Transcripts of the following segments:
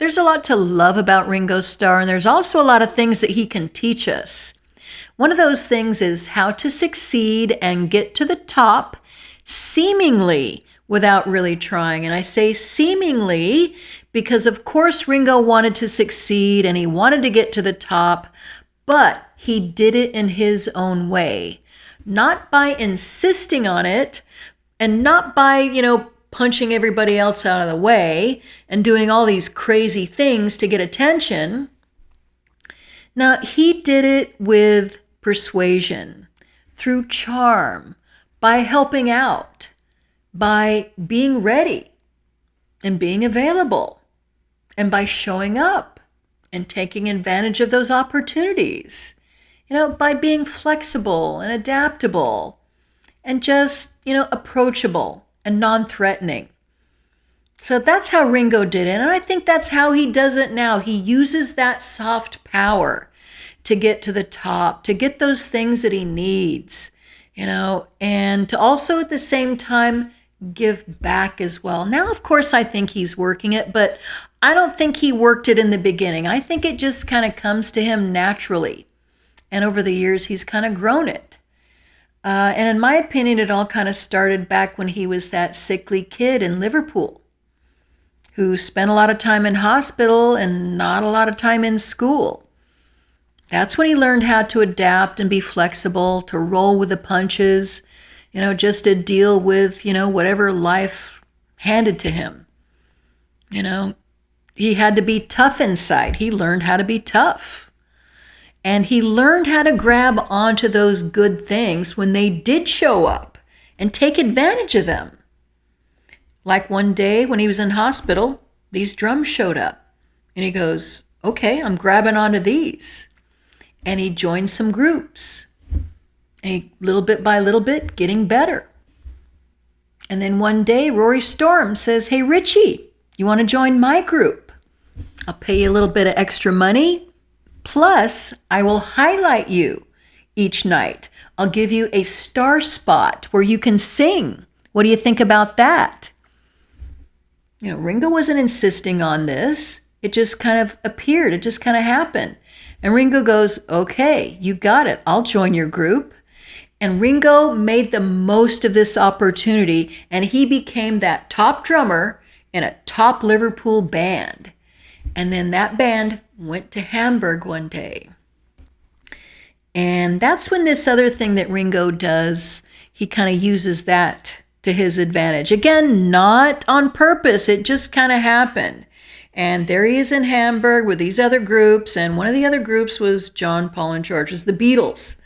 There's a lot to love about Ringo Starr, and there's also a lot of things that he can teach us. One of those things is how to succeed and get to the top seemingly without really trying. And I say seemingly because, of course, Ringo wanted to succeed and he wanted to get to the top, but he did it in his own way, not by insisting on it and not by, punching everybody else out of the way and doing all these crazy things to get attention. Now, he did it with persuasion, through charm, by helping out, by being ready and being available, and by showing up and taking advantage of those opportunities, by being flexible and adaptable and just, approachable and non-threatening. So that's how Ringo did it. And I think that's how he does it now. He uses that soft power to get to the top, to get those things that he needs, and to also at the same time give back as well. Now, of course, I think he's working it, but I don't think he worked it in the beginning. I think it just kind of comes to him naturally. And over the years, he's kind of grown it. And in my opinion, it all kind of started back when he was that sickly kid in Liverpool who spent a lot of time in hospital and not a lot of time in school. That's when he learned how to adapt and be flexible, to roll with the punches, just to deal with, whatever life handed to him. He had to be tough inside. He learned how to be tough. And he learned how to grab onto those good things when they did show up and take advantage of them. Like one day when he was in hospital, these drums showed up. And he goes, okay, I'm grabbing onto these. And he joined some groups. And he, little bit by little bit, getting better. And then one day, Rory Storm says, hey, Richie, you want to join my group? I'll pay you a little bit of extra money. Plus, I will highlight you each night. I'll give you a star spot where you can sing. What do you think about that? Ringo wasn't insisting on this. It just kind of appeared. It just kind of happened. And Ringo goes, okay, you got it. I'll join your group. And Ringo made the most of this opportunity, and he became that top drummer in a top Liverpool band. And then that band went to Hamburg one day. And that's when this other thing that Ringo does, he kind of uses that to his advantage. Again, not on purpose. It just kind of happened. And there he is in Hamburg with these other groups. And one of the other groups was John, Paul, and George. It was the Beatles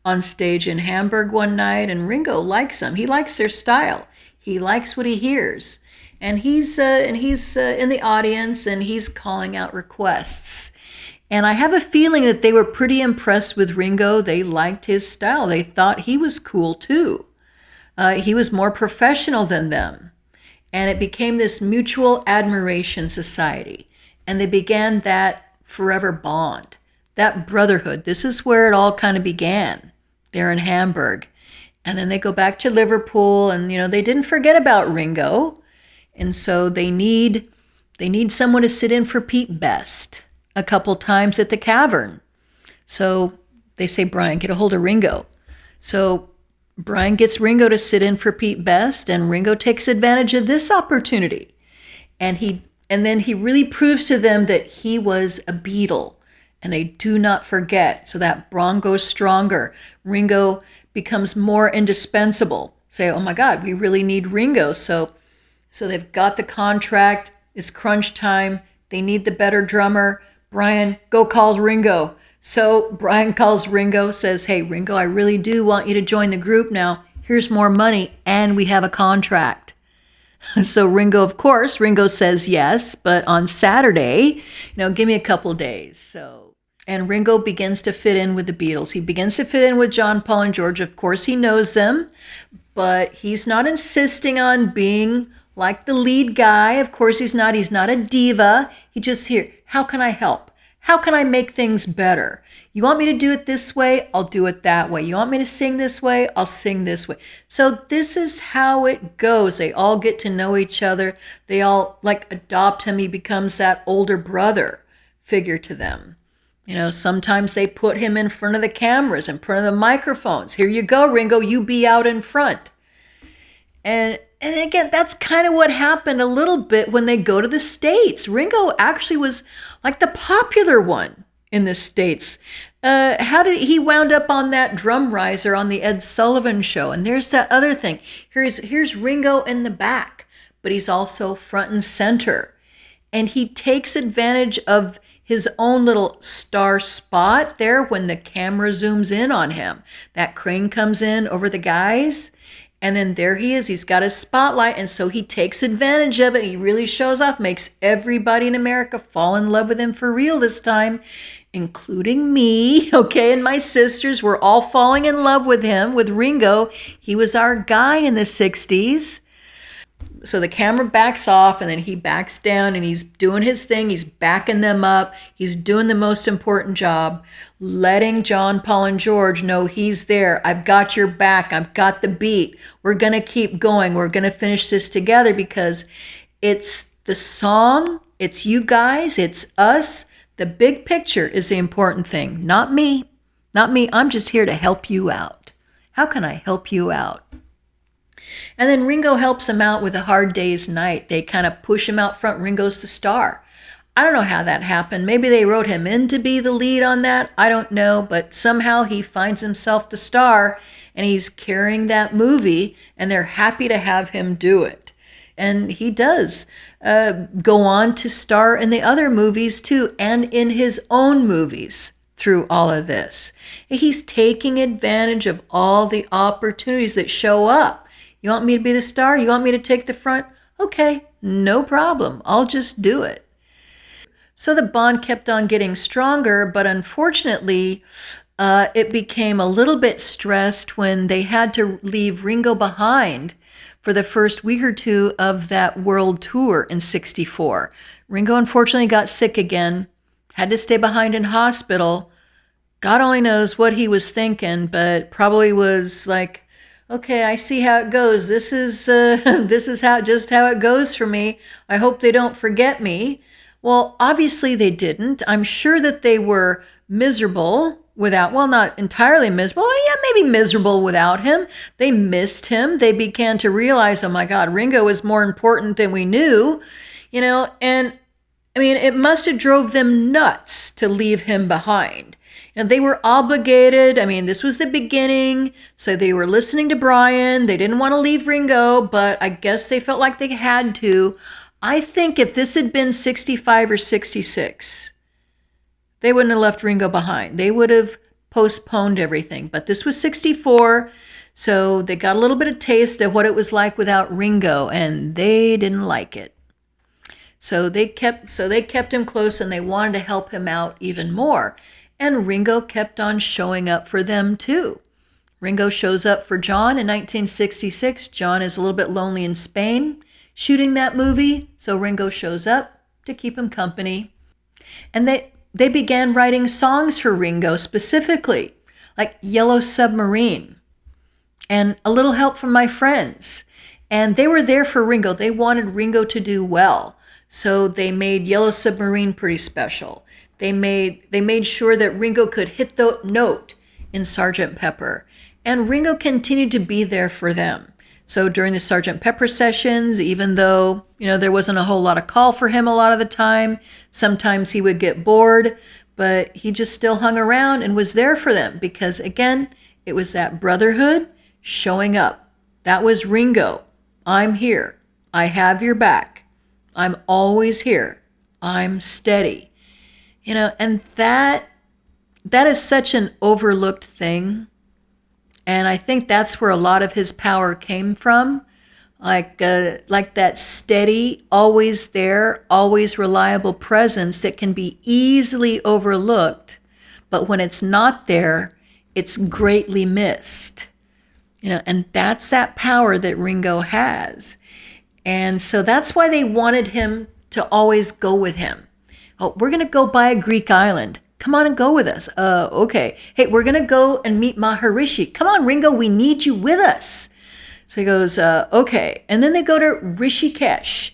on stage in Hamburg one night. And Ringo likes them. He likes their style. He likes what he hears. And he's in the audience, and he's calling out requests. And I have a feeling that they were pretty impressed with Ringo. They liked his style. They thought he was cool too. He was more professional than them. And it became this mutual admiration society. And they began that forever bond, that brotherhood. This is where it all kind of began, there in Hamburg. And then they go back to Liverpool, and they didn't forget about Ringo. And so they need someone to sit in for Pete Best a couple times at the Cavern. So they say, Brian, get a hold of Ringo. So Brian gets Ringo to sit in for Pete Best, and Ringo takes advantage of this opportunity. And then he really proves to them that he was a Beatle, and they do not forget. So that bond goes stronger. Ringo becomes more indispensable. Say, oh my God, we really need Ringo. So they've got the contract. It's crunch time. They need the better drummer. Brian, go call Ringo. So Brian calls Ringo, says, hey, Ringo, I really do want you to join the group now. Here's more money, and we have a contract. So Ringo says yes, but on Saturday, give me a couple days. And Ringo begins to fit in with the Beatles. He begins to fit in with John, Paul, and George. Of course, he knows them, but he's not insisting on being like the lead guy. Of course, he's not a diva. He just here, how can I help? How can I make things better? You want me to do it this way? I'll do it that way. You want me to sing this way? I'll sing this way. So this is how it goes. They all get to know each other. They all like adopt him. He becomes that older brother figure to them. Sometimes they put him in front of the cameras, in front of the microphones. Here you go, Ringo, you be out in front. And again, that's kind of what happened a little bit when they go to the States. Ringo actually was like the popular one in the States. How did he wound up on that drum riser on the Ed Sullivan Show? And there's that other thing. Here's Ringo in the back, but he's also front and center. And he takes advantage of his own little star spot there when the camera zooms in on him. That crane comes in over the guys. And then there he is. He's got his spotlight. And so he takes advantage of it. He really shows off, makes everybody in America fall in love with him for real this time, including me, okay, and my sisters. We're all falling in love with him, with Ringo. He was our guy in the 60s. So the camera backs off and then he backs down and he's doing his thing. He's backing them up. He's doing the most important job, letting John, Paul, and George know he's there. I've got your back. I've got the beat. We're going to keep going. We're going to finish this together because it's the song. It's you guys. It's us. The big picture is the important thing. Not me. Not me. I'm just here to help you out. How can I help you out? And then Ringo helps him out with A Hard Day's Night. They kind of push him out front. Ringo's the star. I don't know how that happened. Maybe they wrote him in to be the lead on that. I don't know. But somehow he finds himself the star and he's carrying that movie and they're happy to have him do it. And he does go on to star in the other movies too and in his own movies through all of this. He's taking advantage of all the opportunities that show up. You want me to be the star? You want me to take the front? Okay, no problem. I'll just do it. So the bond kept on getting stronger, but unfortunately, it became a little bit stressed when they had to leave Ringo behind for the first week or two of that world tour in '64. Ringo unfortunately got sick again, had to stay behind in hospital. God only knows what he was thinking, but probably was like, okay, I see how it goes. This is how it goes for me. I hope they don't forget me. Well, obviously they didn't. I'm sure that they were miserable without, well, not entirely miserable. Well, yeah, maybe miserable without him. They missed him. They began to realize, oh my God, Ringo is more important than we knew, and I mean, it must have drove them nuts to leave him behind. They were obligated. I mean, this was the beginning. So they were listening to Brian. They didn't want to leave Ringo, but I guess they felt like they had to. I think if this had been 65 or 66, they wouldn't have left Ringo behind. They would have postponed everything. But this was 64. So they got a little bit of taste of what it was like without Ringo, and they didn't like it. So they kept him close and they wanted to help him out even more. And Ringo kept on showing up for them too. Ringo shows up for John in 1966. John is a little bit lonely in Spain shooting that movie, so Ringo shows up to keep him company. And they began writing songs for Ringo specifically, like Yellow Submarine and A Little Help from My Friends. And they were there for Ringo. They wanted Ringo to do well. So they made Yellow Submarine pretty special. They made sure that Ringo could hit the note in Sgt. Pepper. And Ringo continued to be there for them. So during the Sgt. Pepper sessions, even though, there wasn't a whole lot of call for him a lot of the time, sometimes he would get bored, but he just still hung around and was there for them because, again, it was that brotherhood showing up. That was Ringo. I'm here. I have your back. I'm always here. I'm steady. And that is such an overlooked thing. And I think that's where a lot of his power came from. Like that steady, always there, always reliable presence that can be easily overlooked. But when it's not there, it's greatly missed. And that's that power that Ringo has. And so that's why they wanted him to always go with him. Oh, we're going to go by a Greek island. Come on and go with us. Okay. Hey, we're going to go and meet Maharishi. Come on, Ringo, we need you with us. So he goes, okay. And then they go to Rishikesh.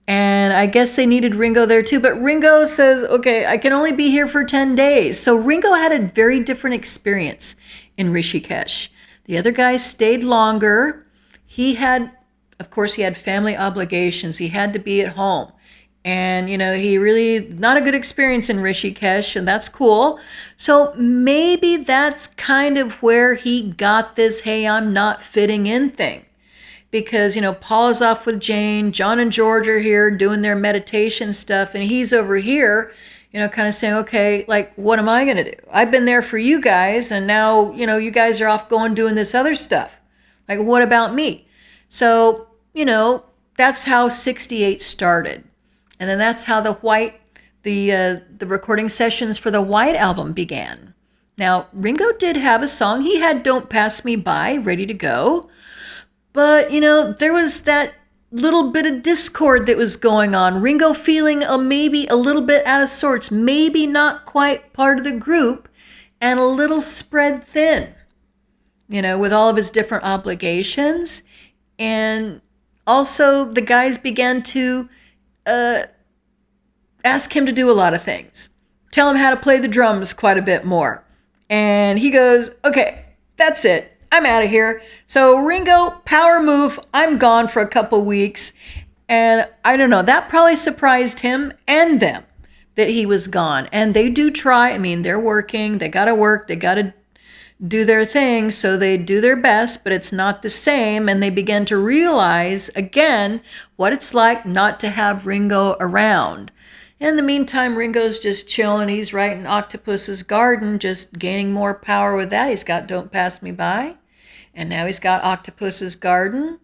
And I guess they needed Ringo there too. But Ringo says, okay, I can only be here for 10 days. So Ringo had a very different experience in Rishikesh. The other guys stayed longer. He had, of course, he had family obligations. He had to be at home. And, he really, not a good experience in Rishikesh, and that's cool. So maybe that's kind of where he got this, hey, I'm not fitting in thing. Because, Paul is off with Jane, John and George are here doing their meditation stuff, and he's over here, kind of saying, okay, like, what am I going to do? I've been there for you guys, and now, you guys are off going doing this other stuff. Like, what about me? So, that's how 68 started. And then that's how the recording sessions for the White Album began. Now, Ringo did have a song. He had Don't Pass Me By ready to go. But, there was that little bit of discord that was going on. Ringo feeling maybe a little bit out of sorts, maybe not quite part of the group, and a little spread thin, with all of his different obligations. And also the guys began to ask him to do a lot of things. Tell him how to play the drums quite a bit more. And he goes, okay, that's it. I'm out of here. So Ringo, power move. I'm gone for a couple weeks. And I don't know, that probably surprised him and them that he was gone. And they do try. I mean, they're working. They got to work. They got to do their thing. So they do their best, but it's not the same. And they begin to realize, again, what it's like not to have Ringo around. In the meantime, Ringo's just chilling. He's writing Octopus's Garden, just gaining more power with that. He's got Don't Pass Me By. And now he's got Octopus's Garden.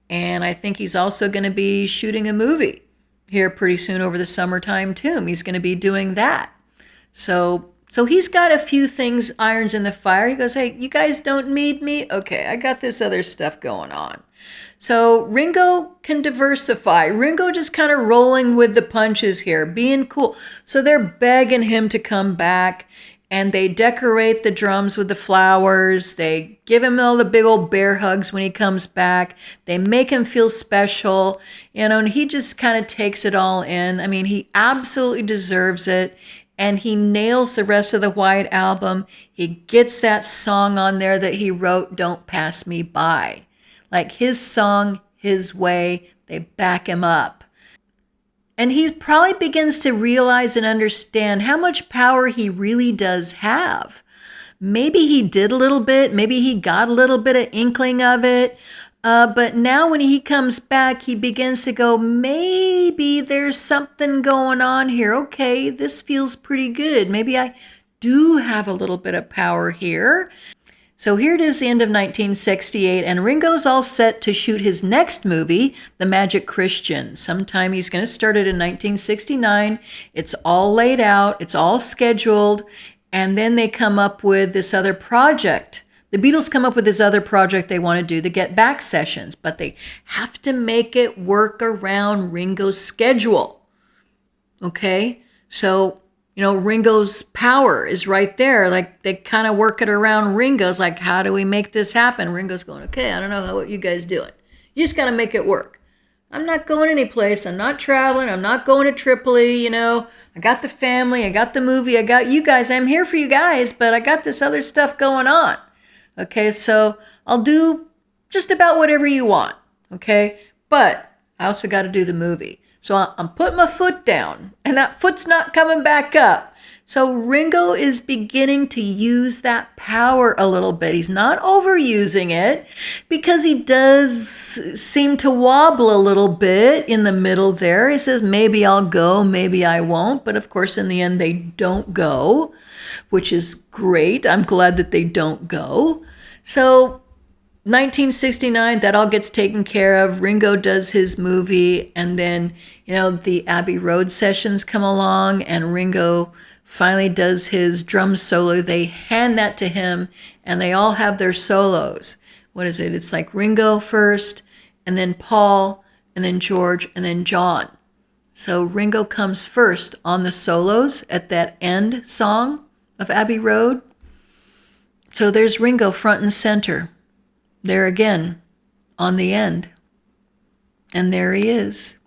And I think he's also going to be shooting a movie here pretty soon over the summertime, too. He's going to be doing that. So he's got a few things, irons in the fire. He goes, hey, you guys don't need me? Okay, I got this other stuff going on. So Ringo can diversify. Ringo just kind of rolling with the punches here, being cool. So they're begging him to come back, and they decorate the drums with the flowers. They give him all the big old bear hugs when he comes back. They make him feel special, and he just kind of takes it all in. I mean, he absolutely deserves it. And he nails the rest of the White Album. He gets that song on there that he wrote, Don't Pass Me By. Like his song, his way, they back him up. And he probably begins to realize and understand how much power he really does have. Maybe he did a little bit, maybe he got a little bit of inkling of it. But now when he comes back, he begins to go, maybe there's something going on here. Okay, this feels pretty good. Maybe I do have a little bit of power here. So here it is, the end of 1968, and Ringo's all set to shoot his next movie, The Magic Christian. Sometime he's going to start it in 1969. It's all laid out. It's all scheduled. And then they come up with this other project. The Beatles come up with this other project they want to do, the Get Back sessions, but they have to make it work around Ringo's schedule. Okay? So, Ringo's power is right there. Like, they kind of work it around Ringo's, like, how do we make this happen? Ringo's going, okay, I don't know what you guys doing. You just got to make it work. I'm not going anyplace. I'm not traveling. I'm not going to Tripoli, I got the family. I got the movie. I got you guys. I'm here for you guys, but I got this other stuff going on. Okay, so I'll do just about whatever you want, okay? But I also got to do the movie. So I'm putting my foot down, and that foot's not coming back up. So Ringo is beginning to use that power a little bit. He's not overusing it because he does seem to wobble a little bit in the middle there. He says, maybe I'll go, maybe I won't. But of course, in the end, they don't go, which is great. I'm glad that they don't go. So 1969, that all gets taken care of. Ringo does his movie, and then, the Abbey Road sessions come along, and Ringo finally does his drum solo. They hand that to him, and they all have their solos. What is it? It's like Ringo first, and then Paul, and then George, and then John. So Ringo comes first on the solos at that end song of Abbey Road. So there's Ringo front and center. There again, on the end. And there he is.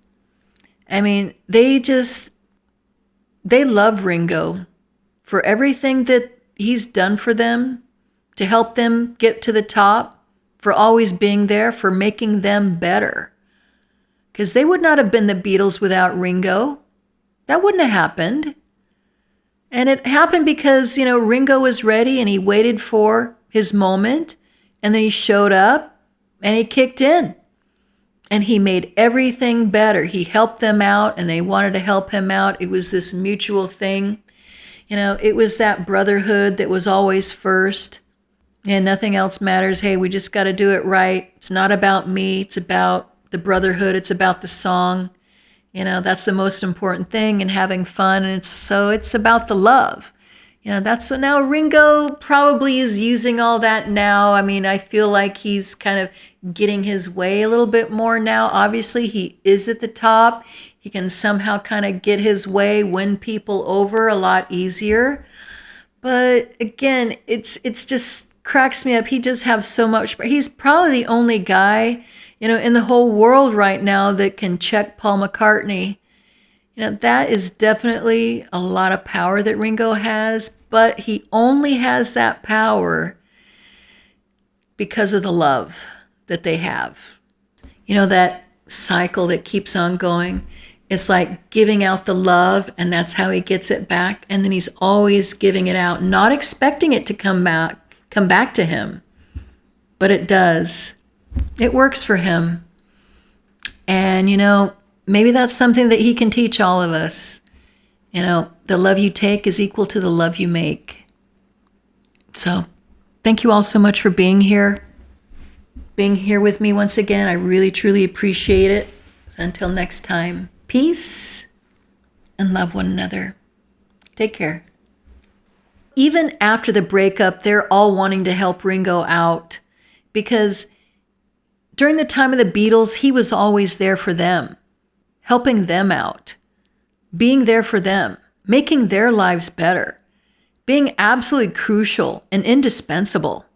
I mean, they love Ringo for everything that he's done for them, to help them get to the top, for always being there, for making them better. Because they would not have been the Beatles without Ringo. That wouldn't have happened. And it happened because, Ringo was ready and he waited for his moment. And then he showed up and he kicked in. And he made everything better. He helped them out and they wanted to help him out. It was this mutual thing. It was that brotherhood that was always first. And nothing else matters. Hey, we just got to do it right. It's not about me. It's about the brotherhood. It's about the song. That's the most important thing, and having fun. And it's about the love. That's what now Ringo probably is using all that now. I mean, I feel like he's kind of getting his way a little bit more now. Obviously, he is at the top. He can somehow kind of get his way, win people over a lot easier. But again, it's just cracks me up. He does have so much. He's probably the only guy, in the whole world right now that can check Paul McCartney. That is definitely a lot of power that Ringo has, but he only has that power because of the love that they have. That cycle that keeps on going. It's like giving out the love, and that's how he gets it back. And then he's always giving it out, not expecting it to come back to him. But it does. It works for him. And, maybe that's something that he can teach all of us. The love you take is equal to the love you make. So thank you all so much for being here with me once again. I really, truly appreciate it. Until next time, peace and love one another. Take care. Even after the breakup, they're all wanting to help Ringo out because during the time of the Beatles, he was always there for them, helping them out, being there for them, making their lives better, being absolutely crucial and indispensable.